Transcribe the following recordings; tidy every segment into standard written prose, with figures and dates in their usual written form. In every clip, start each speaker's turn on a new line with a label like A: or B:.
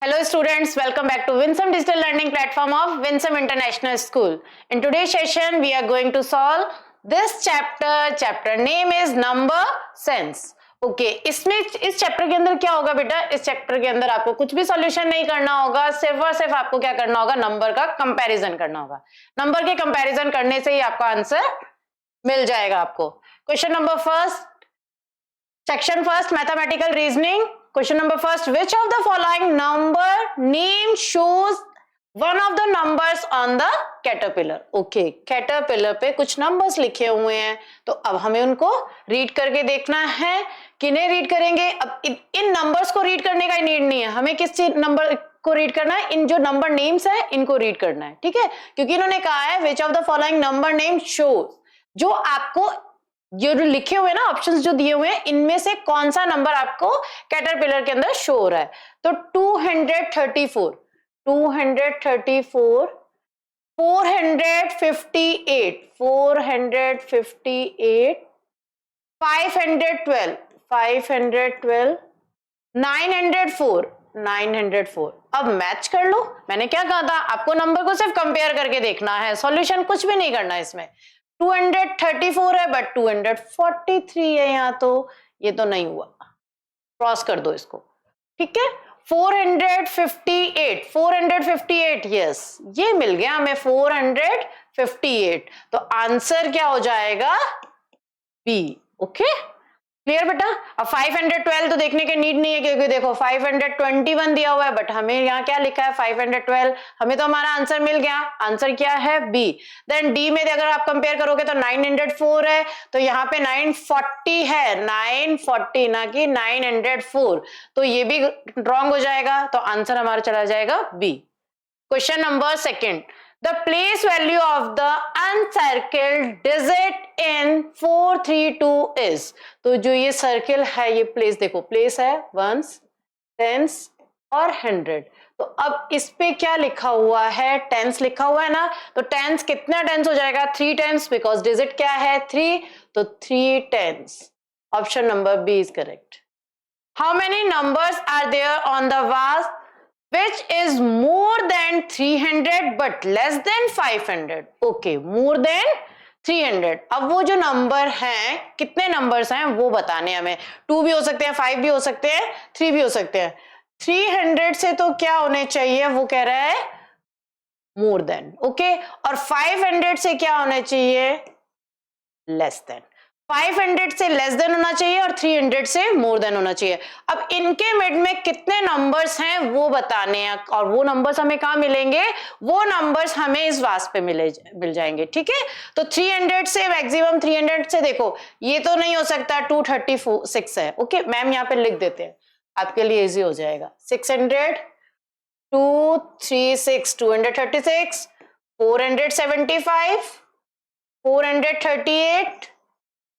A: Hello students, welcome back to Winsome Digital Learning Platform of Winsome International School. In today's session, we are going to solve this chapter. Chapter name is Number Sense. Okay, इसमें इस chapter के अंदर क्या होगा बेटा? इस chapter के अंदर आपको कुछ भी सॉल्यूशन नहीं करना होगा, सिर्फ और सिर्फ आपको क्या करना होगा? नंबर का कंपैरिजन करना होगा. नंबर के कंपैरिजन करने से ही आपका आंसर मिल जाएगा आपको. Question number first, section first, mathematical reasoning. Question number first, which of the following number name shows one of the numbers on the caterpillar? Okay, caterpillar पे कुछ numbers लिखे हुए हैं, तो अब हमें उनको read करके देखना है. किन्हें read करेंगे? अब इन numbers को read करने का नीड नहीं है, हमें किस चीज नंबर को रीड करना है? इन जो नंबर नेम्स है इनको रीड करना है. ठीक है, क्योंकि इन्होंने कहा है विच of the following number name shows, जो आपको जो लिखे हुए ना ऑप्शंस जो दिए हुए हैं इनमें से कौन सा नंबर आपको कैटरपिलर के अंदर शो हो रहा है. तो 234, 458, 512, 904. अब मैच कर लो. मैंने क्या कहा था आपको? नंबर को सिर्फ कंपेयर करके देखना है, सॉल्यूशन कुछ भी नहीं करना है इसमें. 234 है बट 243 है यहाँ, तो ये तो नहीं हुआ, क्रॉस कर दो इसको. ठीक है, 458, यस, ये मिल गया हमें 458. तो आंसर क्या हो जाएगा? बी. ओके, क्लियर बेटा? अब 512 तो देखने के नीड नहीं है, क्योंकि देखो 521 दिया हुआ है, बट हमें यहाँ क्या लिखा है? 512. हमें तो हमारा आंसर मिल गया. आंसर क्या है? बी. देन डी में अगर आप कंपेयर करोगे तो 904 है, तो यहाँ पे 940 है, 940 ना कि 904, तो ये भी रॉन्ग हो जाएगा. तो आंसर हमारा चला जाएगा B. Question number second, the place value of the uncircled digit in 432 is. तो जो ये सर्किल है, ये प्लेस देखो, प्लेस है वंस, टेंस और 100. तो अब इस पे क्या लिखा हुआ है? टेंस लिखा हुआ है ना, तो टेंस कितना टेंस हो जाएगा? 3 टेंस, बिकॉज डिजिट क्या है? 3, तो 3 tens. Option number B is correct. How many numbers are there on the was which is more than 300 but less than 500? Okay, more than 300. अब वो जो नंबर हैं, कितने नंबर्स हैं वो बताने हमें. 2 भी हो सकते हैं, 5 भी हो सकते हैं, 3 भी हो सकते हैं. 300 से तो क्या होने चाहिए? वो कह रहा है मोर देन. ओके, और 500 से क्या होना चाहिए? Less than. 500 से लेस देन होना चाहिए और 300 से मोर देन होना चाहिए. अब इनके मिड में कितने नंबर्स हैं वो बताने हैं, और वो नंबर्स हमें कहां मिलेंगे? वो नंबर्स हमें इस वास पे मिल जाएंगे. ठीक है, तो 300 से मैक्सिमम 300 से देखो, ये तो नहीं हो सकता, 236 है. ओके, मैम यहाँ पे लिख देते हैं, आपके लिए इजी हो जाएगा. 600, 236, 236, 475, 438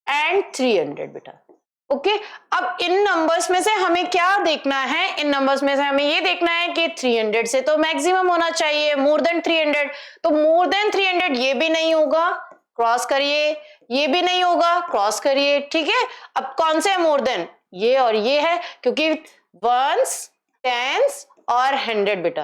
A: एंड 300 बेटा. ओके, अब इन नंबर्स में से हमें क्या देखना है? इन नंबर्स में से हमें ये देखना है कि 300 से तो मैक्सिमम होना चाहिए, मोर देन 300. तो मोर देन 300 ये भी नहीं होगा, क्रॉस करिए. ये भी नहीं होगा, क्रॉस करिए. ठीक है, अब कौन से है मोर देन? ये और ये है, क्योंकि वंस, टेंस और 100 बेटा.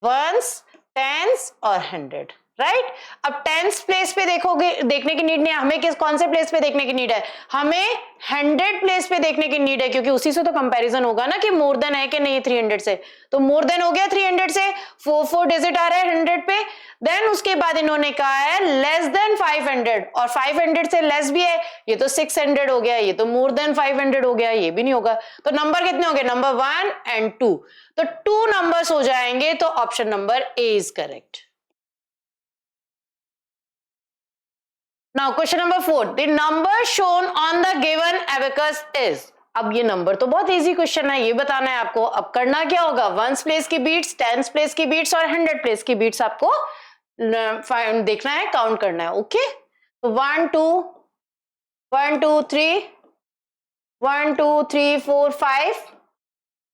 A: वंस, टेंस और 100, राइट. अब टेंस प्लेस पे देखोगे, देखने की नीड नहीं है हमें. कौन से प्लेस पे देखने की नीड है? हमें 100 प्लेस पे देखने की नीड है, क्योंकि उसी से तो कंपैरिजन होगा ना कि मोर देन है कि नहीं 300 से. तो मोर देन हो गया 300 से, 4 डिजिट आ रहा है 100 पे. देन उसके बाद इन्होंने कहा है लेस देन 500, और 500 से लेस भी है, ये तो 600 हो गया, ये तो मोर देन 500 हो गया, ये भी नहीं होगा. तो नंबर कितने हो गए? नंबर 1 एंड 2, तो 2 नंबर्स हो जाएंगे. तो option number A is correct. Now question number 4, the number shown on the given abacus is. अब ये नंबर तो बहुत इजी क्वेश्चन है, ये बताना है आपको. अब करना क्या होगा? वंस प्लेस की बीट्स, टेंस प्लेस की बीट्स और 100 प्लेस की बीट्स आपको देखना है, काउंट करना है. ओके, तो 1 2 3, 1 2 3 4 5,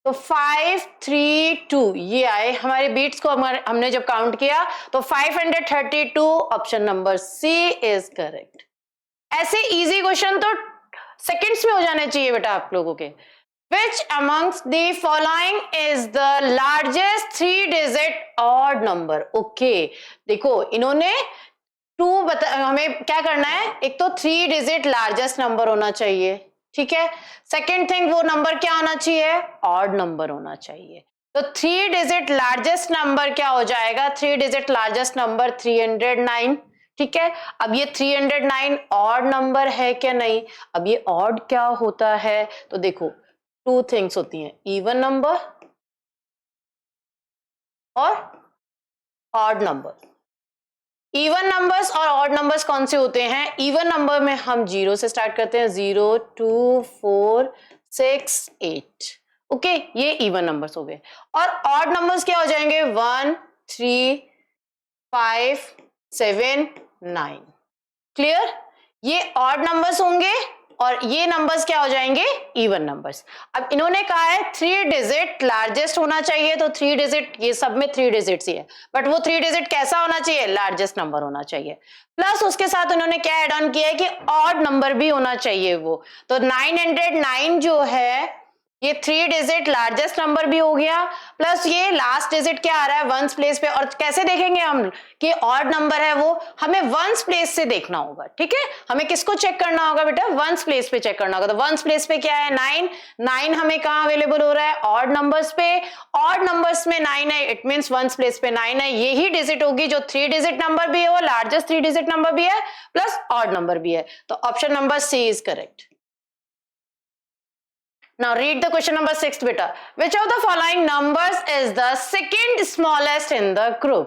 A: तो 5 3 2 ये आए हमारे बीट्स को. हमने जब काउंट किया तो 532. Option number C is correct. ऐसे इजी क्वेश्चन तो सेकंड्स में हो जाने चाहिए बेटा आप लोगों के. Which amongst the following is the largest 3-digit odd number? Okay, देखो इन्होंने हमें क्या करना है, एक तो 3-digit लार्जेस्ट नंबर होना चाहिए, ठीक है। सेकेंड थिंग, वो नंबर क्या होना चाहिए, ऑड नंबर होना चाहिए। तो 3-digit लार्जेस्ट नंबर क्या हो जाएगा, 3-digit लार्जेस्ट नंबर 309, ठीक है। अब ये 309 ऑड नंबर है क्या, नहीं। अब ये ऑड क्या होता है, तो देखो 2 थिंग्स होती हैं, इवन नंबर और ऑड नंबर। इवन नंबर्स और ऑड नंबर्स कौन से होते हैं, इवन नंबर में हम 0 से स्टार्ट करते हैं, 0 2 4 6 8, ओके, ये इवन नंबर्स हो गए। और ऑड नंबर्स क्या हो जाएंगे, 1 3 5 7 9, क्लियर। ये ऑड नंबर्स होंगे और ये नंबर्स क्या हो जाएंगे, इवन नंबर्स। अब इन्होंने कहा है 3-digit लार्जेस्ट होना चाहिए, तो 3-digit, ये सब में 3 डिजिट्स ही है, बट वो 3-digit कैसा होना चाहिए, लार्जेस्ट नंबर होना चाहिए। प्लस उसके साथ उन्होंने क्या एड ऑन किया है कि ऑड नंबर भी होना चाहिए वो, तो 909 जो है ये 3-digit लार्जेस्ट नंबर भी हो गया, प्लस ये लास्ट डिजिट क्या आ रहा है, वंस प्लेस पे। और कैसे देखेंगे हम कि ऑड नंबर है, वो हमें वंस प्लेस से देखना होगा, ठीक है। हमें किसको चेक करना होगा बेटा, वंस प्लेस पे चेक करना होगा। तो वंस प्लेस पे क्या है, 9, 9 हमें कहां अवेलेबल हो रहा है, ऑड नंबर्स पे। ऑड नंबर्स में 9 है, इट मींस वंस प्लेस पे 9 है, यही डिजिट होगी जो 3-digit नंबर भी है, वो लार्जेस्ट 3-digit नंबर भी है, प्लस ऑड नंबर भी है। तो option number C is correct. Now read the question number 6 beta. Which of the following numbers is the second smallest in the group?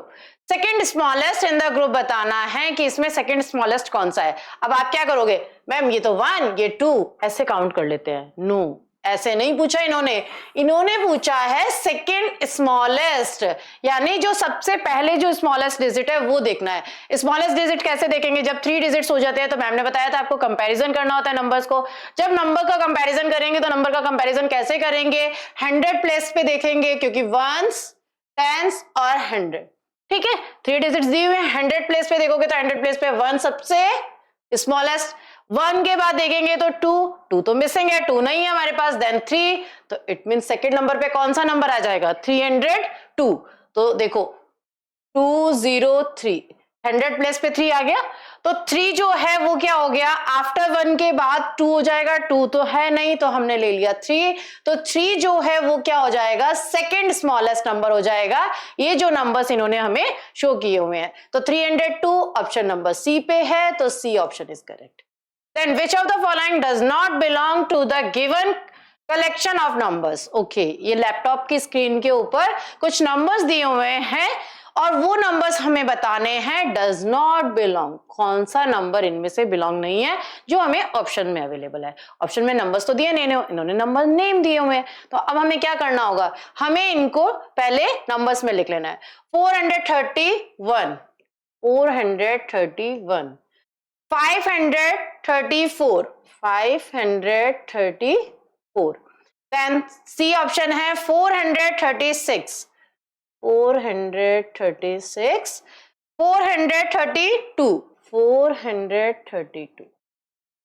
A: Second smallest in the group बताना है कि इसमें second smallest कौन सा है। अब आप क्या करोगे, मैम ये तो 1 ये 2 ऐसे काउंट कर लेते हैं, नो ऐसे नहीं पूछा इन्होंने पूछा है सेकेंड स्मॉलेस्ट, यानी जो सबसे पहले जो स्मॉलेस्ट डिजिट है वो देखना है। स्मॉलेस्ट डिजिट कैसे देखेंगे, जब 3 डिजिट्स हो जाते हैं, तो मैम ने बताया था आपको कंपैरिजन करना होता है नंबर्स को। जब नंबर का कंपैरिजन करेंगे तो नंबर का कंपैरिजन कैसे करेंगे, 100 प्लेस पे देखेंगे, क्योंकि वंस, टेंस और 100, ठीक है। 3 डिजिट्स दिए हुए हैं, 100 प्लेस पे देखोगे तो 100 प्लेस पे 1 सबसे स्मॉलेस्ट, 1 के बाद देखेंगे तो 2 तो मिसिंग है, 2 नहीं है हमारे पास, देन 3, तो इट मीन सेकेंड नंबर पे कौन सा नंबर आ जाएगा, 302। तो देखो 203, 100 प्लेस पे 3 आ गया, तो 3 जो है वो क्या हो गया, आफ्टर 1 के बाद 2 हो जाएगा, 2 तो है नहीं तो हमने ले लिया 3, तो 3 जो है वो क्या हो जाएगा, सेकेंड स्मॉलेस्ट नंबर हो जाएगा। ये जो नंबर्स इन्होंने हमें शो किए हुए हैं, तो 302 ऑप्शन नंबर सी पे है, तो C option is correct. Then which of the following does not belong to the given collection of numbers? Okay, ये लैपटॉप की स्क्रीन के ऊपर कुछ नंबर्स दिए हुए हैं और वो नंबर्स हमें बताने हैं does not belong, कौन सा नंबर इनमें से बिलोंग नहीं है जो हमें ऑप्शन में अवेलेबल है। ऑप्शन में नंबर्स तो दिए नहीं, इन्होंने नंबर नेम दिए हुए हैं, तो अब हमें क्या करना होगा, हमें इनको पहले नंबर्स में लिख लेना है। 431, 431, 534, 534, then C ऑप्शन है 436, 436, 432, 432।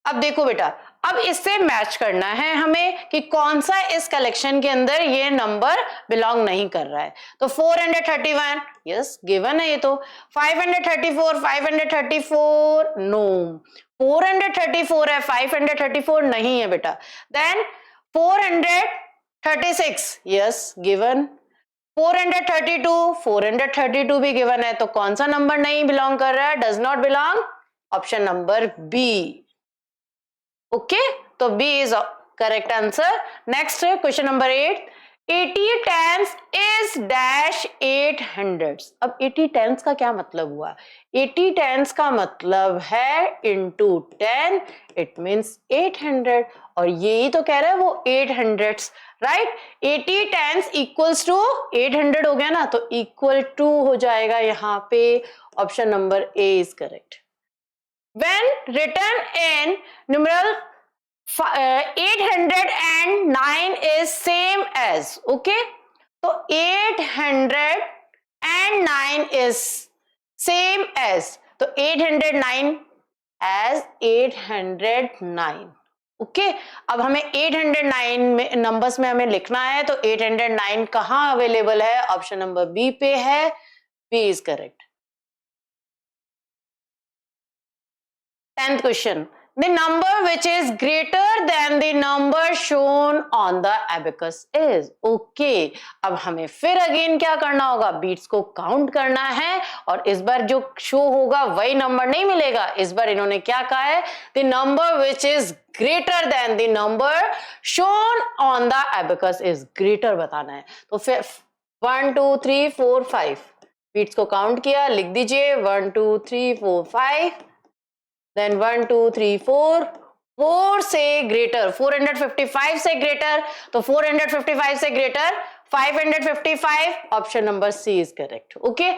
A: अब देखो बेटा, अब इससे मैच करना है हमें कि कौन सा इस कलेक्शन के अंदर ये नंबर बिलोंग नहीं कर रहा है। तो 431 यस गिवन है ये तो, 534, 534 नो, 434 है, 534 नहीं है बेटा, देन 436 यस गिवन, 432, 432 भी गिवन है, तो कौन सा नंबर नहीं बिलोंग कर रहा है, does not belong, option number B. Okay, तो B is correct answer. Next question number 8, 80 tens is dash 8 hundreds। अब 80 tens का क्या मतलब हुआ, 80 tens का मतलब है into 10, it means 800, और यही तो कह रहा है वो 800s, right. 80 tens equals to 800 हो गया ना, तो equal to हो जाएगा यहाँ पे, option number A is correct. When written in numeral 809 is same as, okay, तो 809 is same as, तो 809 as 809, ओके अब हमें 809 में नंबर्स में हमें लिखना है, तो 809 कहां अवेलेबल है? ऑप्शन नंबर बी पे है, B is correct. 10th question, the number which is greater than the number shown on the abacus is okay। अब हमें फिर अगेन क्या करना होगा? बीट्स को काउंट करना है, और इस बार जो शो होगा वही नंबर नहीं मिलेगा। इस बार इन्होंने क्या कहा है? the number which is greater than the number shown on the abacus is greater बताना है। तो फिर 1 2 3 4 5 बीट्स को काउंट किया, लिख दीजिए 1 2 3 4 5, then 1 2 3 4, 4 से ग्रेटर, 455 से ग्रेटर, तो 455 से greater 555, option number C is correct. Okay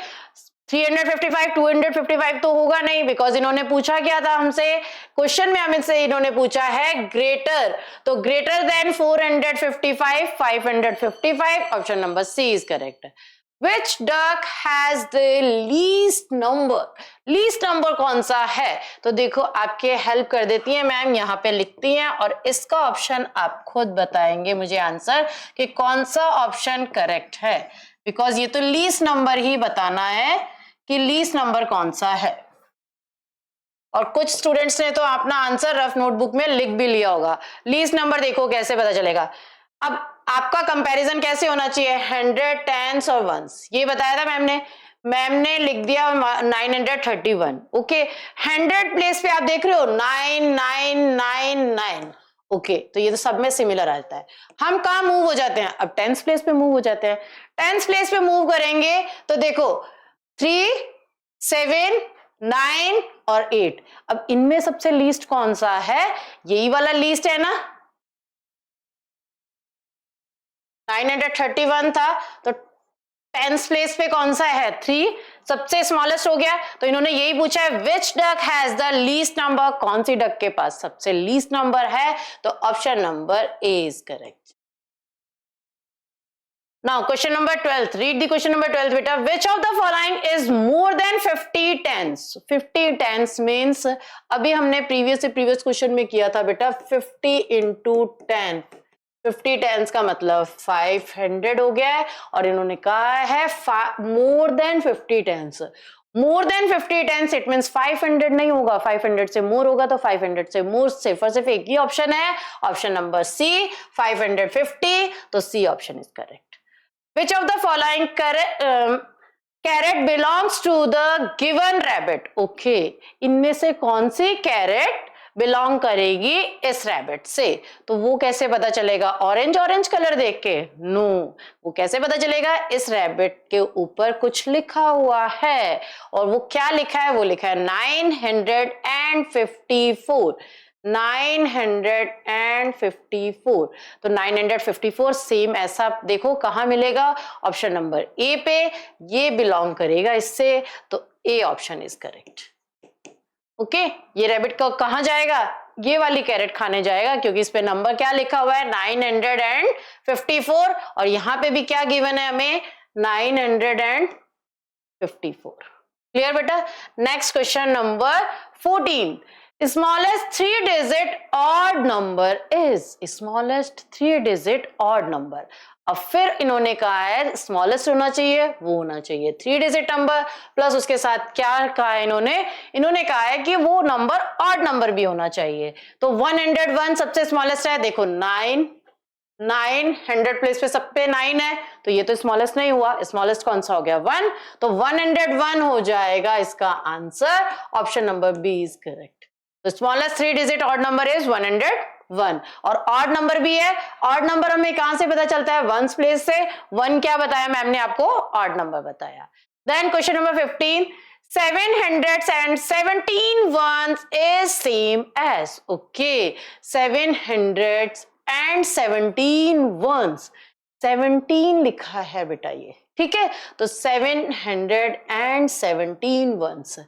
A: 355 255 तो होगा नहीं, बिकॉज इन्होंने पूछा क्या था हमसे? क्वेश्चन में हमसे इन्होंने पूछा है ग्रेटर, तो greater than 455 555, option number C is correct. Which duck has the least number? Least number कौन सा है? तो देखो आपके हेल्प कर देती है मैम, यहाँ पे लिखती हैं, और इसका ऑप्शन आप खुद बताएंगे मुझे आंसर कि कौन सा ऑप्शन करेक्ट है, बिकॉज ये तो लीस्ट नंबर ही बताना है कि लीस्ट नंबर कौन सा है। और कुछ स्टूडेंट्स ने तो अपना आंसर रफ नोटबुक में लिख भी लिया होगा। लीस्ट नंबर देखो कैसे पता चलेगा। अब आपका कंपैरिजन कैसे होना चाहिए? 100 10s और 1s, ये बताया था मैम ने लिख दिया 931। ओके 100 प्लेस पे आप देख रहे हो 9999, ओके तो ये तो सब में सिमिलर आता है। हम कहाँ मूव हो जाते हैं? अब 10s प्लेस पे मूव हो जाते हैं। 10s प्लेस पे मूव करेंगे तो देखो 3 7 9 और 8, अब इनमें सबसे लीस्ट कौन सा है? यही वाला लीस्ट है ना, 931 था, तो 10th प्लेस पे कौन सा है? 3, सबसे स्मॉलेस्ट हो गया। तो इन्होंने यही पूछा है which duck has the least number, कौन सी डक के पास सबसे लीस्ट नंबर है? तो option number A is correct. Now question number 12, read the question number 12 बेटा। विच of the following is more then 50 10s? 50 10s means अभी हमने प्रीवियस क्वेश्चन में किया था बेटा 50 into 10, 50 10s का मतलब 500 हो गया है, और इन्होंने कहा है more than 50 10s। More than 50 10s it means 500 नहीं होगा, 500 से मोर होगा, तो 500 से मोर सिर्फ और सिर्फ एक ही ऑप्शन है, ऑप्शन नंबर सी 550, तो C option is correct. Which of the following carrot belongs to the given rabbit? Okay इनमें से कौन सी कैरेट बिलोंग करेगी इस रैबिट से? तो वो कैसे पता चलेगा? ऑरेंज कलर देख के? नो, वो कैसे पता चलेगा? इस रैबिट के ऊपर कुछ लिखा हुआ है, और वो क्या लिखा है? वो लिखा है 954, 954, तो 954 सेम ऐसा देखो कहां मिलेगा? ऑप्शन नंबर ए पे, ये बिलोंग करेगा इससे, तो A option is correct. Okay ये रैबिट का कहां जाएगा? ये वाली कैरेट खाने जाएगा, क्योंकि इस पे नंबर क्या लिखा हुआ है? 954, और यहां पे भी क्या गिवन है हमें? 954। क्लियर बेटा? Next question number 14, smallest 3-digit odd number is? Smallest 3-digit odd number. अब फिर इन्होंने कहा है स्मॉलेस्ट होना चाहिए, वो होना चाहिए 3-digit नंबर, प्लस उसके साथ क्या कहा है इन्होंने कहा है कि वो नंबर ऑड नंबर भी होना चाहिए। तो 101 सबसे स्मॉलेस्ट है, देखो 9 100 प्लेस पे सब पे 9 है, तो ये तो स्मॉलेस्ट नहीं हुआ, स्मॉलेस्ट कौन सा हो गया? 1, तो 101 हो जाएगा इसका answer, option number B is correct. तो smallest 3-digit odd number is 101, और ऑड नंबर भी है। ऑड नंबर हमें कहां से पता चलता है? 1s प्लेस से। 1 क्या बताया मैम ने आपको? ऑड नंबर बताया। Then question number 15, 717 ones is same as? Okay, 717 ones, 17 लिखा है बेटा ये, ठीक है, तो 717 ones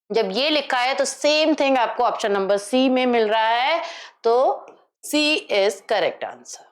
A: जब ये लिखा है तो सेम थिंग आपको ऑप्शन नंबर सी में मिल रहा है, तो C is correct answer.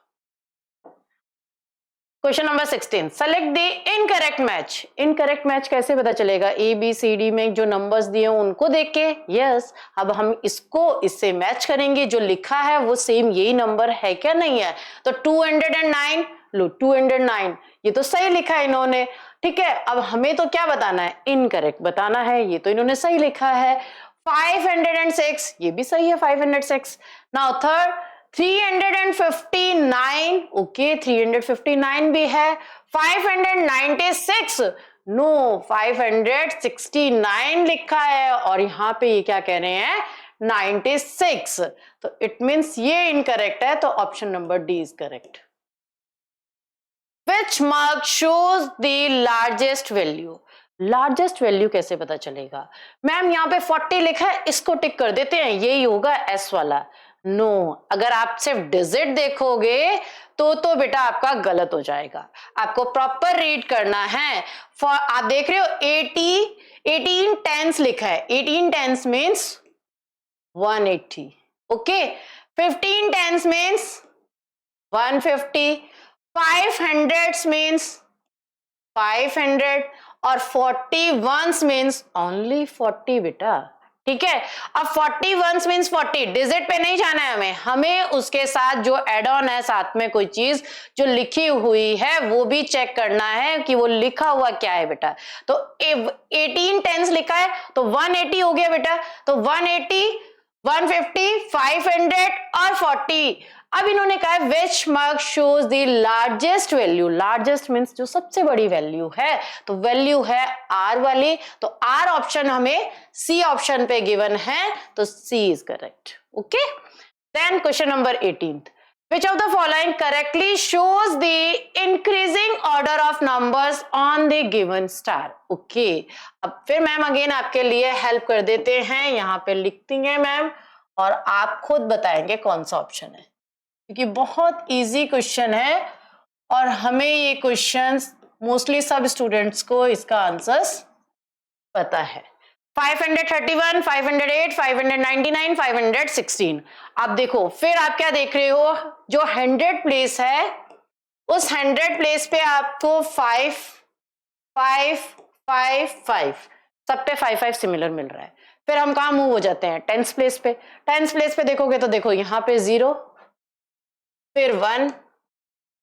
A: Question number 16, select the incorrect match. Incorrect match कैसे पता चलेगा? ए बी सी डी में जो नंबर्स दिए हैं उनको देख के। यस, अब हम इसको इससे मैच करेंगे, जो लिखा है वो सेम यही नंबर है क्या, नहीं है। तो 209, लो 209, ये तो सही लिखा है इन्होंने, ठीक है। अब हमें तो क्या बताना है? इनकरेक्ट बताना है। ये तो इन्होंने सही लिखा है। 506, ये भी सही है 506। नाउ थर्ड 359, ओके 359 भी है। 596, नो 569 लिखा है, और यहां पे ये क्या कह रहे हैं? 96। तो इट मींस ये इनकरेक्ट है, तो option number D is correct. Which mark shows the largest value? Largest value कैसे पता चलेगा? मैम यहाँ पे 40 लिखा है, इसको टिक कर देते हैं, यही होगा एस वाला। नो, अगर आप सिर्फ डिजिट देखोगे तो बेटा आपका गलत हो जाएगा। आपको प्रॉपर रीड करना है। आप देख रहे हो 18 टेंस लिखा है, 18 tens means 180, okay. 15 tens means 150, 500 means 500, और 41 मीन्स ओनली 40 बेटा, ठीक है। अब 41 मीन्स 40, डिजिट पे नहीं जाना है हमें उसके साथ जो एड ऑन है, साथ में कोई चीज जो लिखी हुई है वो भी चेक करना है कि वो लिखा हुआ क्या है बेटा। तो 18 टेंस लिखा है तो 180 हो गया बेटा, तो 180, 150, 500 और 40। अब इन्होंने कहा है which mark shows the largest value. Largest means जो सबसे बड़ी वैल्यू है, तो वैल्यू है आर वाली, तो आर ऑप्शन हमें सी ऑप्शन पे गिवन है, तो C is correct, okay. Then question number 18, which of the following correctly shows the increasing order of numbers on the given star? Okay, अब फिर मैम अगेन आपके लिए हेल्प कर देते हैं, यहाँ पे लिखती हैं मैम और आप खुद बताएंगे कौन सा ऑप्शन है, क्योंकि बहुत इजी क्वेश्चन है और हमें ये क्वेश्चंस मोस्टली सब स्टूडेंट्स को इसका आंसर्स पता है। 531, 508, 599, 516। आप देखो, फिर आप क्या देख रहे हो, जो 100 प्लेस है उस 100 प्लेस पे आपको 5, 5, 5, 5 सब पे 5, 5 सिमिलर मिल रहा है। फिर हम कहाँ मूव हो जाते हैं? 10th प्लेस पे। 10th प्लेस पे देखोगे तो देखो यहाँ पे 0, फिर 1,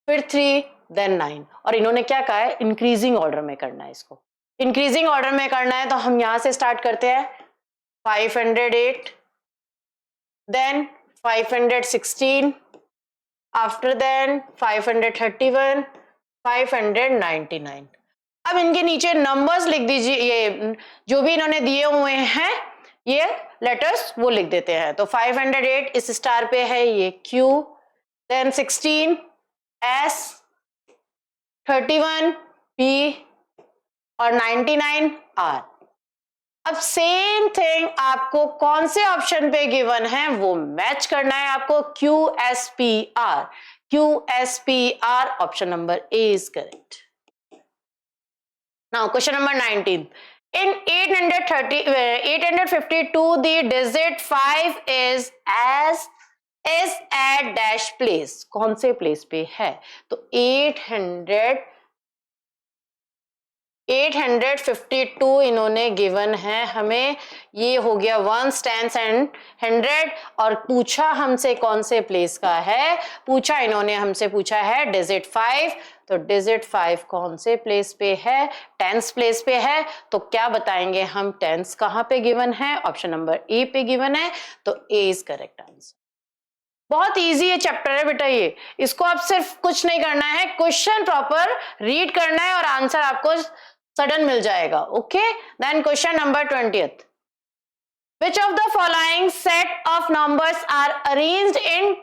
A: फिर 3, देन 9, और इन्होंने क्या कहा है? इंक्रीजिंग ऑर्डर में करना है इसको। इंक्रीजिंग ऑर्डर में करना है तो हम यहां से स्टार्ट करते हैं 508, देन 516, आफ्टर देन 531, 599। अब इनके नीचे नंबर्स लिख दीजिए, ये जो भी इन्होंने दिए हुए हैं ये लेटर्स वो लिख देते हैं। तो 508 इस स्टार पे है, ये Q, देन 16 S, 31 P और 99 R। अब सेम थिंग आपको कौन से ऑप्शन पे गिवन है वो मैच करना है आपको, QSPR। QSPR option number A is correct. Now question number 19, in 852 the digit 5 is at dash place। कौन से प्लेस पे है? तो 852 इन्होंने गिवन है हमें, ये हो गया 1s, 10s एंड 100, और पूछा हमसे कौन से प्लेस का है, पूछा इन्होंने हमसे पूछा है डिजिट 5। तो डिजिट 5 कौन से प्लेस पे है? 10th प्लेस पे है। तो क्या बताएंगे हम? 10th कहाँ पे गिवन है? ऑप्शन नंबर ए पे गिवन है, तो ए इज करेक्ट आंसर। बहुत इजी है चैप्टर है बेटा ये, इसको आप सिर्फ कुछ नहीं करना है, क्वेश्चन प्रॉपर रीड करना है और आंसर आपको सडन मिल जाएगा, okay. Then question number 20th, which of the following set of numbers are arranged in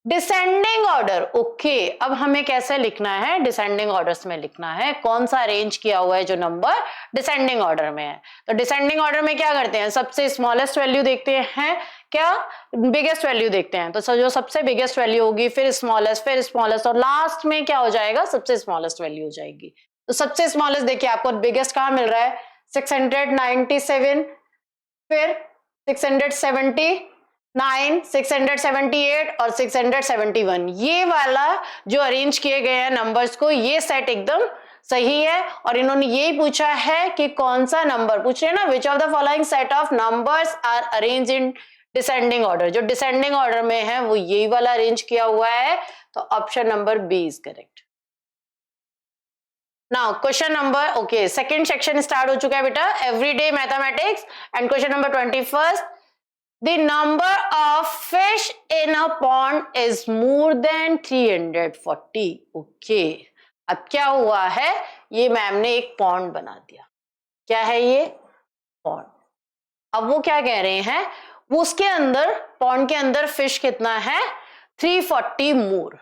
A: descending order? Okay, अब हमें कैसे लिखना है? डिसेंडिंग ऑर्डर्स में लिखना है। कौन सा अरेंज किया हुआ है जो नंबर डिसेंडिंग ऑर्डर में है? तो डिसेंडिंग ऑर्डर में क्या करते हैं? सबसे स्मॉलेस्ट वैल्यू देखते हैं, क्या बिगेस्ट वैल्यू देखते हैं। तो जो सबसे बिगेस्ट वैल्यू होगी, फिर स्मॉलेस्ट, और लास्ट में क्या हो जाएगा? सबसे स्मॉलेस्ट वैल्यू हो जाएगी। तो सबसे स्मॉलेस्ट देखिए आपको बिगेस्ट कहाँ मिल रहा है? 697, फिर 670, 9, 678 और 671, ये वाला जो अरेंज किए गए हैं नंबर्स को, ये सेट एकदम सही है। और इन्होंने यही पूछा है कि कौन सा नंबर, पूछ रहे हैं ना, which of the following set of numbers are arrange in descending order, जो डिसेंडिंग ऑर्डर में है वो यही वाला अरेंज किया हुआ है, तो option number B is correct. Now question number, okay, second section start हो चुका है बेटा, everyday mathematics, and question number 21, the number of fish in a pond is more than 340. Okay, अब क्या हुआ है, ये मैम ने एक पॉन्ड बना दिया, क्या है ये पॉन्ड। अब वो क्या कह रहे हैं, वो उसके अंदर, पॉन्ड के अंदर फिश कितना है, 340 more,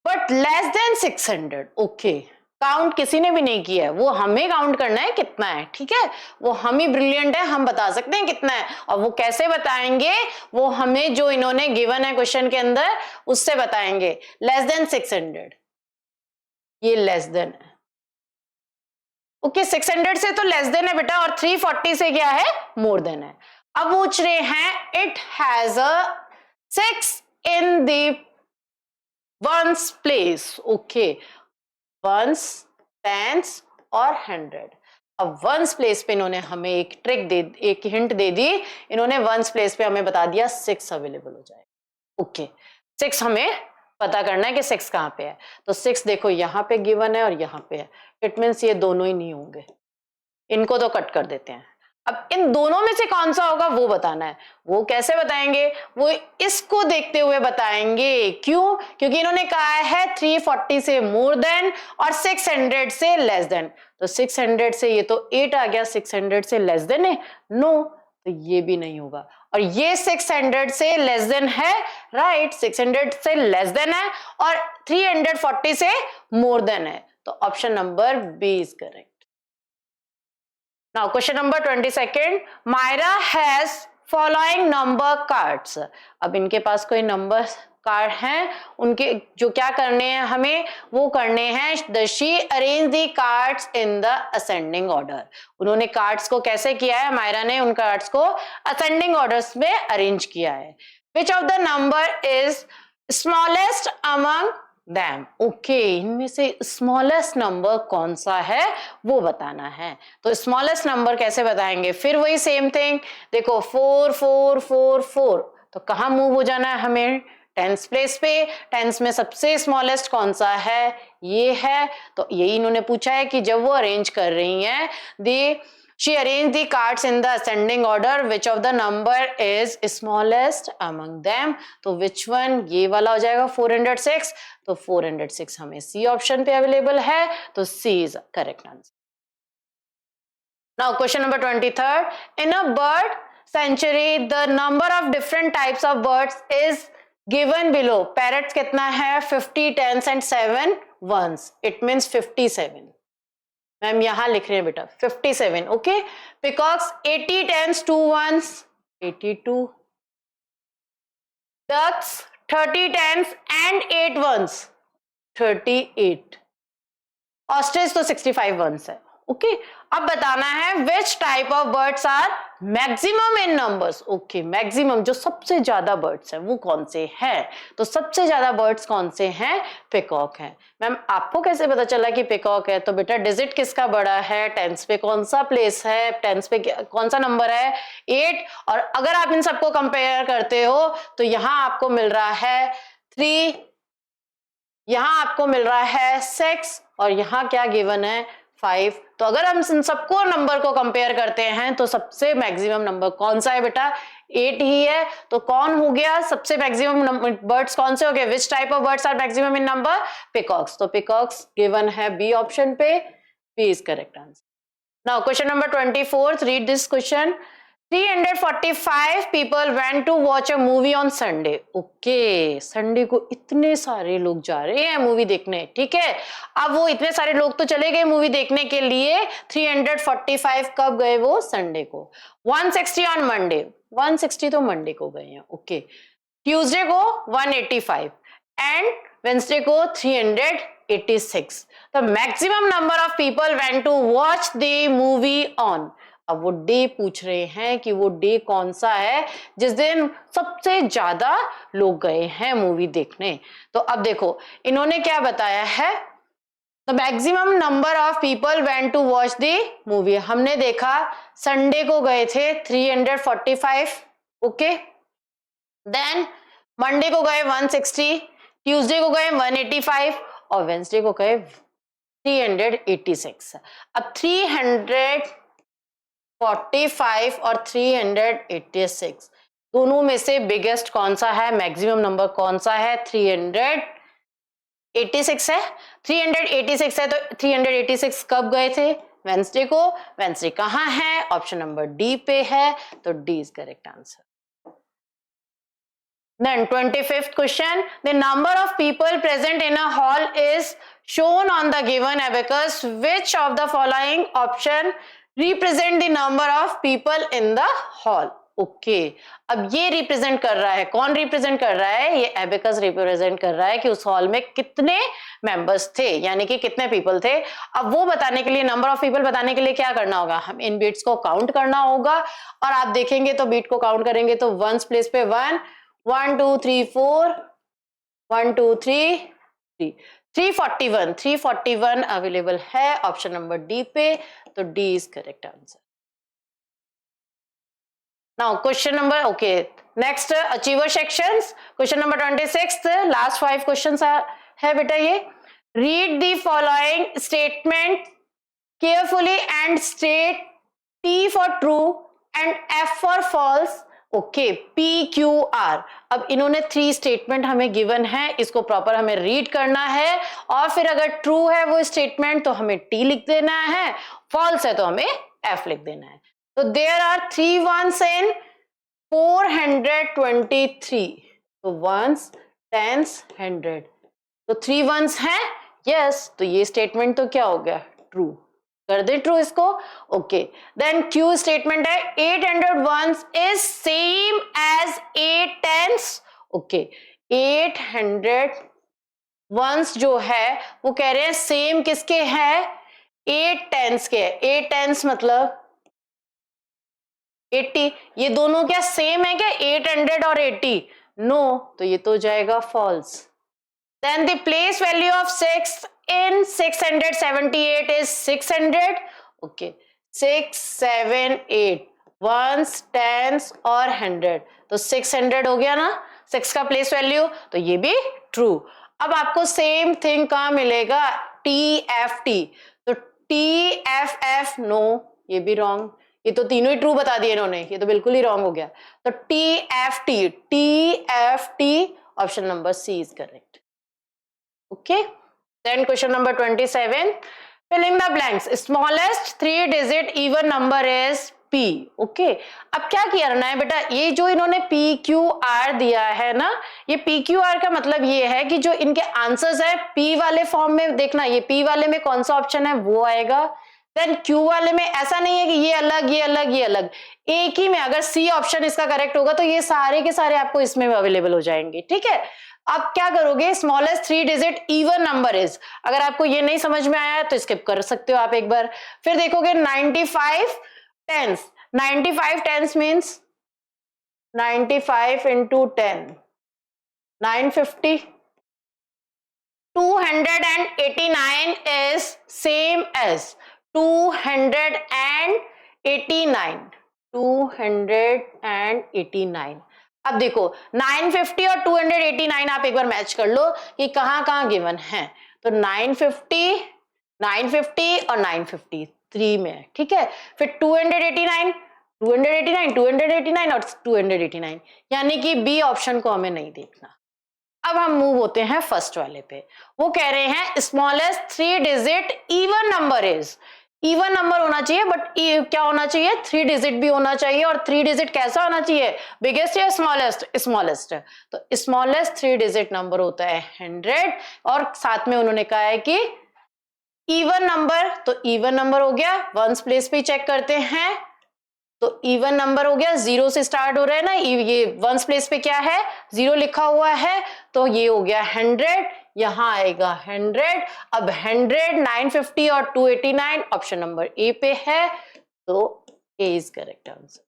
A: but less than 600। Okay, count किसी ने भी नहीं किया है, वो हमें काउंट करना है कितना है, ठीक है, वो हम ही ब्रिलियंट है, हम बता सकते हैं कितना है। और वो कैसे बताएंगे, वो हमें जो इन्होंने गिवन है क्वेश्चन के अंदर उससे बताएंगे। लेस देन 600, ये लेस देन है, ओके, 600 से तो लेस देन है बेटा, और 340 से क्या है, मोर देन है। अब पूछ रहे हैं it has a 6 in the ones place, okay, ones, tens और 100। अब वंस प्लेस पे इन्होंने हमें एक ट्रिक दे, एक हिंट दे दी, इन्होंने वंस प्लेस पे हमें बता दिया 6 अवेलेबल हो जाएगा। ओके, 6 हमें पता करना है कि 6 कहाँ पे है, तो 6 देखो यहाँ पे गिवन है और यहाँ पे है, इट मीन्स ये दोनों ही नहीं होंगे, इनको तो कट कर देते हैं। अब इन दोनों में से कौन सा होगा वो बताना है। वो कैसे बताएंगे, वो इसको देखते हुए बताएंगे, क्यों, क्योंकि इन्होंने कहा है 340 से मोर देन और 600 से लेस देन, तो 600 से ये तो 8 आ गया, 600 से लेस देन है, नो, तो ये भी नहीं होगा। और ये 600 से लेस देन है, राइट, 600 से लेस देन है, और 340 से मोर देन है, तो option number B is correct. Now question number 22, Myra has following number cards. अब इनके पास कोई नंबर कार्ड हैं, उनके जो क्या करने हैं हमें, वो करने हैं, she arrange the cards in the ascending order. उन्होंने कार्ड्स को कैसे किया है, मायरा ने उन कार्ड्स को ascending orders में अरेंज किया है। Which of the number is smallest among them? Okay, इनमें से स्मॉलेस्ट नंबर कौन सा है वो बताना है। तो स्मॉलेस्ट नंबर कैसे बताएंगे, फिर वही सेम थिंग, देखो 4 4 4 4, तो कहाँ मूव हो जाना है हमें, टेंस प्लेस पे। टेंस में सबसे स्मॉलेस्ट कौन सा है, ये है, तो यही इन्होंने पूछा है कि जब वो अरेंज कर रही हैं, she arranged the cards in the ascending order, which of the number is smallest among them, तो which one, ये वाला हो जाएगा 406, तो 406 हमें सी ऑप्शन पे अवेलेबल है, तो C is correct answer. Now question number 23, in a bird sanctuary the number of different types of birds is given below. Parrots कितना है, 50, 10 and 7 ones, it means 57। Ma'am यहां लिख रहे हैं बेटा 57, okay. Peacocks 80 10s 2 1s 82, ducks 30 10s and 8 1s 38, ostrich तो 65 1s है, okay. अब बताना है which type of birds are maximum in numbers, okay, maximum जो सबसे ज्यादा बर्ड्स हैं वो कौन से हैं, तो सबसे ज्यादा बर्ड्स कौन से हैं, पिकॉक है। मैम आपको कैसे पता चला कि पिकॉक है, तो बेटा डिजिट किसका बड़ा है, टेंस पे कौन सा प्लेस है, टेंस पे कौन सा नंबर है, 8, और अगर आप इन सबको कंपेयर करते हो तो यहां आपको मिल रहा है 3, यहां आपको मिल रहा है 6, और यहां क्या गिवन है 5, तो अगर हम इन सबको नंबर को कंपेयर करते हैं तो सबसे मैक्सिमम नंबर कौन सा है बेटा, 8 ही है। तो कौन हो गया सबसे मैक्सिमम बर्ड्स, कौन से हो गए, which type of birds are maximum in number, peacocks, तो पिकॉक्स गिवन है बी ऑप्शन पे, B is correct answer. Now question number 24, read this question, 345 people went to watch a movie on Sunday. Okay, Sunday को इतने सारे लोग जा रहे हैं मूवी देखने, ठीक है। अब वो इतने सारे लोग तो चले गए मूवी देखने के लिए, 345 कब गए वो, संडे को। 160 ऑन मंडे, 160 तो मंडे को गए हैं, ओके। ट्यूसडे को 185 एंड वेंसडे को 386। The maximum number of people went to watch the movie on, अब वो डे पूछ रहे हैं कि वो डे कौन सा है जिस दिन सबसे ज्यादा लोग गए हैं मूवी देखने। तो अब देखो इन्होंने क्या बताया है, the maximum number of people went to watch the movie. हमने देखा संडे को गए थे 345, ओके। देन मंडे को गए 160, ट्यूसडे को गए 185 और वेंसडे को गए 386। अब 345 और 386 दोनों में से बिगेस्ट कौन सा है, मैक्सिमम नंबर कौन सा है? 386 है। 386 है तो 386 कब गए थे? वेंसडे को। वेंसडे कहाँ है? ऑप्शन नंबर डी पे है, तो D is correct answer. Then 25th question, the number of people present in a hall is shown on the given abacus. Which of the following option represent the number of people in the hall? Okay, अब ये represent कर रहा है, कौन represent कर रहा है? ये एबेकस रिप्रेजेंट कर रहा है कि उस हॉल में कितने मेंबर्स थे, यानी कि कितने पीपल थे। अब वो बताने के लिए, नंबर ऑफ पीपल बताने के लिए क्या करना होगा? हम इन बीट्स को काउंट करना होगा और आप देखेंगे तो बीट को काउंट करेंगे तो वंस प्लेस पे 1 1 2 3 4 1 2 3 341 341 अवेलेबल है ऑप्शन नंबर डी पे, तो D is correct answer. Now question number, okay, next achiever sections, question number 26, last 5 questions है बेटा ये। Read the following statement carefully and state T for true and F for false. Okay, P Q R. अब इन्होंने 3 statement हमें given है, इसको proper हमें read करना है और फिर अगर ट्रू है वो स्टेटमेंट तो हमें टी लिख देना है, फॉल्स है तो हमें एफ लिख देना है। तो देयर आर 3 ones in 423, तो वंस टेंस 100, तो 3 ones हैं, यस, तो ये स्टेटमेंट तो क्या हो गया? ट्रू। कर दे ट्रू इसको, ओके। देन क्यू स्टेटमेंट है 800 ones is same as 8 tens, okay. 800 ones जो है वो कह रहे हैं सेम किसके है? 8 tens के। 8 tens मतलब 80, ये दोनों क्या सेम है क्या? 800 और 80? नो, तो ये तो हो जाएगा false. Then the place value of 6 in 678 is 600, okay. 6 7 8 ones tens और 100, तो 600 हो गया ना 6 का प्लेस वैल्यू, तो ये भी ट्रू। अब आपको सेम थिंग कहां मिलेगा? टी एफ टी, तो टी एफ एफ नो, ये भी रॉन्ग, ये तो तीनों ही ट्रू बता दिए इन्होंने, ये तो बिल्कुल ही रॉन्ग हो गया। तो T F T option number C is correct, okay. Then question number 27, fill in the blanks. Smallest 3-digit even number is P. Okay. अब क्या करना है बेटा? ये जो इन्होंने PQR दिया है ना, ये PQR का मतलब ये है कि जो इनके आंसर्स है P वाले फॉर्म में, देखना ये P वाले में कौन सा ऑप्शन है वो आएगा। देन Q वाले में ऐसा नहीं है कि ये अलग ये अलग ये अलग, एक ही में अगर C ऑप्शन इसका करेक्ट होगा तो ये सारे के सारे आपको इसमें अवेलेबल हो जाएंगे, ठीक है। अब क्या करोगे? Smallest 3-digit even number is, अगर आपको ये नहीं समझ में आया तो स्किप कर सकते हो आप एक बार। फिर देखोगे 95 tens, 95 tens means 95 into 10, 950। 289 is same as 289, 289। अब देखो 950 और 289 आप एक बार मैच कर लो कि कहां कहां गिवन है, तो 950 और 953 में, ठीक है। फिर 289 और 289, यानी कि बी ऑप्शन को हमें नहीं देखना। अब हम मूव होते हैं फर्स्ट वाले पे, वो कह रहे हैं smallest 3-digit even number is, even number होना चाहिए बट क्या होना चाहिए? 3 digit भी होना चाहिए, और 3 digit कैसा होना चाहिए? बिगेस्ट या स्मॉलेस्ट? स्मॉलेस्ट। तो स्मॉलेस्ट 3 digit नंबर होता है 100, और साथ में उन्होंने कहा है कि इवन नंबर, तो इवन नंबर हो गया, वंस प्लेस पे चेक करते हैं तो इवन नंबर हो गया, 0 से स्टार्ट हो रहा है ना, ये वंस प्लेस पे क्या है? 0 लिखा हुआ है, तो ये हो गया 100, यहां आएगा 100। अब 100, 950 और 289 ऑप्शन नंबर ए पे है, तो A is correct answer.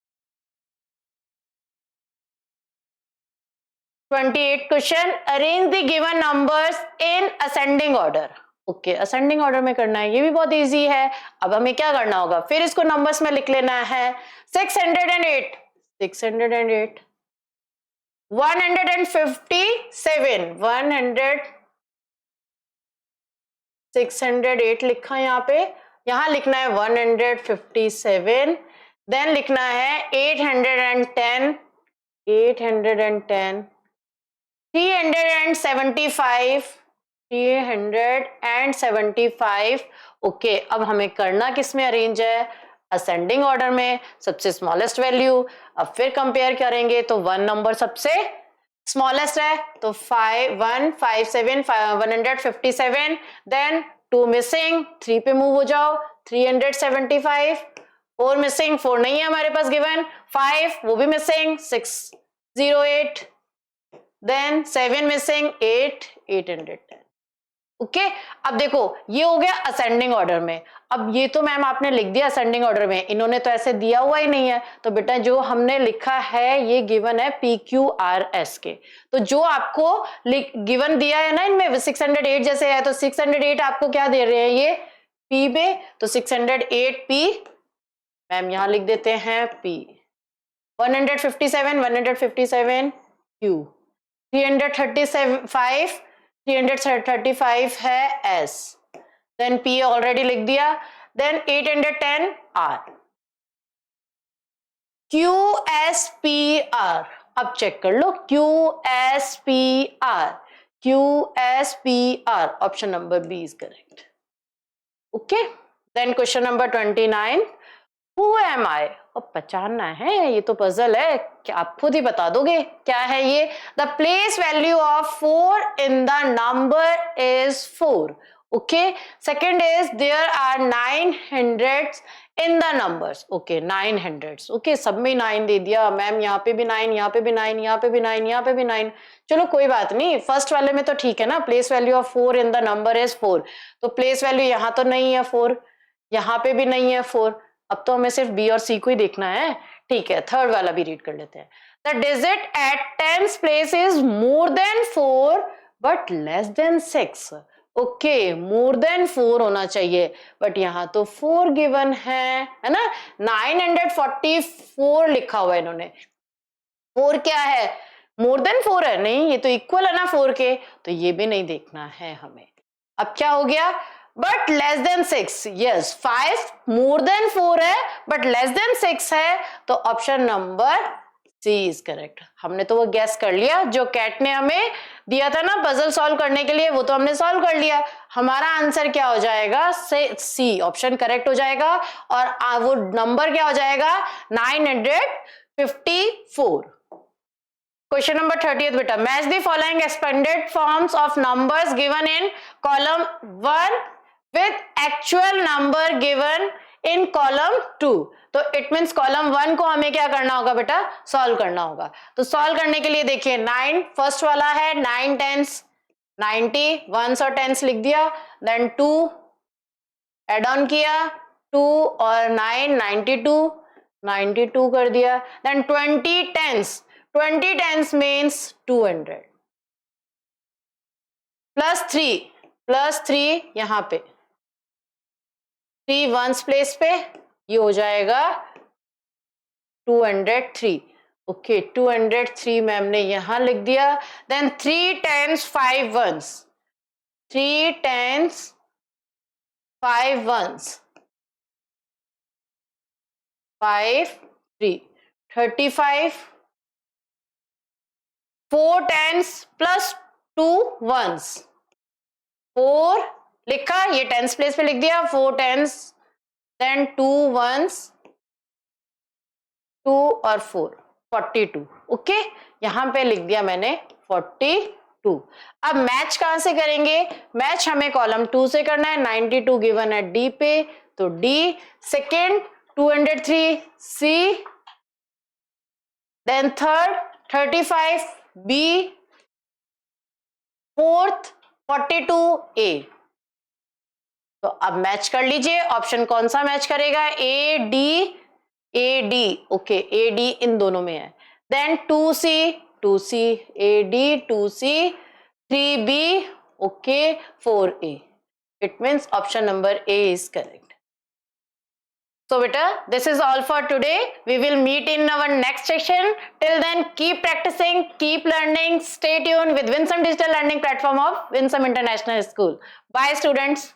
A: 28 question. Arrange the given numbers in ascending order. Okay ascending order में करना है, ये भी बहुत इजी है. अब हमें क्या करना होगा, फिर इसको नंबर्स में लिख लेना है. 608 157 608 लिखा यहाँ पे, यहाँ लिखना है 157, देन लिखना है 810 375 ओके. अब हमें करना किस में अरेंज है, असेंडिंग ऑर्डर में, सबसे स्मॉलेस्ट वैल्यू. अब फिर कंपेयर करेंगे तो 1 नंबर सबसे स्मॉलेस्ट है, तो 157 देन 2 मिसिंग, 3 पे मूव हो जाओ, 375, 4 मिसिंग, 4 नहीं है हमारे पास गिवन, 5 वो भी मिसिंग, 608, देन 7 मिसिंग, 810. ओके अब देखो ये हो गया असेंडिंग ऑर्डर में. अब ये तो मैम आपने लिख दिया असेंडिंग ऑर्डर में, इन्होंने तो ऐसे दिया हुआ ही नहीं है, तो बेटा जो हमने लिखा है ये गिवन है PQRS के. तो जो आपको गिवन दिया है ना इनमें 608 जैसे है, तो 608 आपको क्या दे रहे हैं ये P पे, तो 608 P मैम यहां लिख देते हैं P. 157 Q, 335 है S, देन P ऑलरेडी लिख दिया, देन 810 R. QSPR अब चेक कर लो, QSPR option number B is correct. Okay then question number 29. Who am I? अब पहचानना है, ये तो पजल है, क्या आप खुद ही बता दोगे क्या है ये. The place value of 4 in the number is 4. Okay second is there are 9 hundreds in the numbers. Okay 9 hundreds. Okay सब में 9 दे दिया मैम, यहाँ पे भी 9, यहाँ पे भी 9, यहाँ पे भी 9, यहाँ पे भी 9. चलो कोई बात नहीं, फर्स्ट वाले में तो ठीक है ना, place value of 4 in the number is 4, तो प्लेस वैल्यू यहाँ तो नहीं है 4, यहाँ पे भी नहीं है 4. अब तो हमें सिर्फ बी और सी को ही देखना है. ठीक है थर्ड वाला भी रीड कर लेते हैं. The digit at 10th place is more than 4 but less than 6. Okay more than 4 होना चाहिए, बट यहाँ तो 4 गिवन है ना. 944 लिखा हुआ है इन्होंने, 4 क्या है, मोर देन 4 है, नहीं ये तो इक्वल है ना 4 के, तो ये भी नहीं देखना है हमें. अब क्या हो गया, but less than 6, yes 5 more than 4 है बट लेस देन 6 है, तो option number C is correct. हमने तो वो गैस कर लिया, जो कैट ने हमें दिया था ना पजल सॉल्व करने के लिए, वो तो हमने सॉल्व कर लिया. हमारा आंसर क्या हो जाएगा, सी ऑप्शन करेक्ट हो जाएगा, और वो नंबर क्या हो जाएगा 954. Question number 30th बेटा, match the following expanded forms of numbers given in column 1 with actual number given in column 2. तो इट मीन्स कॉलम 1 को हमें क्या करना होगा बेटा, सॉल्व करना होगा. तो सॉल्व करने के लिए देखिए 9 फर्स्ट वाला है, 9 टेंस 90, 1s और 10s लिख दिया, देन 2 एड ऑन किया, 2 और 9 92 कर दिया, देन 20 टेंस means 200 प्लस 3 यहां पे 3 1s प्लेस पे, ये हो जाएगा 203. ओके 203 मैम ने यहां लिख दिया, then 3 10s 5 1s, 3 10s 5 1s 5 3 35, 4 10s plus 2 1s, 4 लिखा, ये 10s प्लेस पे लिख दिया, 4 10s देन 2 1s 2 और 4 42. ओके यहां पे लिख दिया मैंने 42. अब मैच कहां से करेंगे, मैच हमें कॉलम 2 से करना है. 92 गिवन है डी पे, तो डी. सेकेंड 203 सी, देन थर्ड 35 बी, फोर्थ 42 ए. तो अब मैच कर लीजिए, ऑप्शन कौन सा मैच करेगा, A D, AD, okay AD इन दोनों में है. Then 2C, AD 2C, 3B, okay 4A. It means option number A is correct. So beta, this is all for today. We will meet in our next session. Till then, keep practicing, keep learning. Stay tuned with Winsome Digital Learning Platform of Winsome International School. Bye students.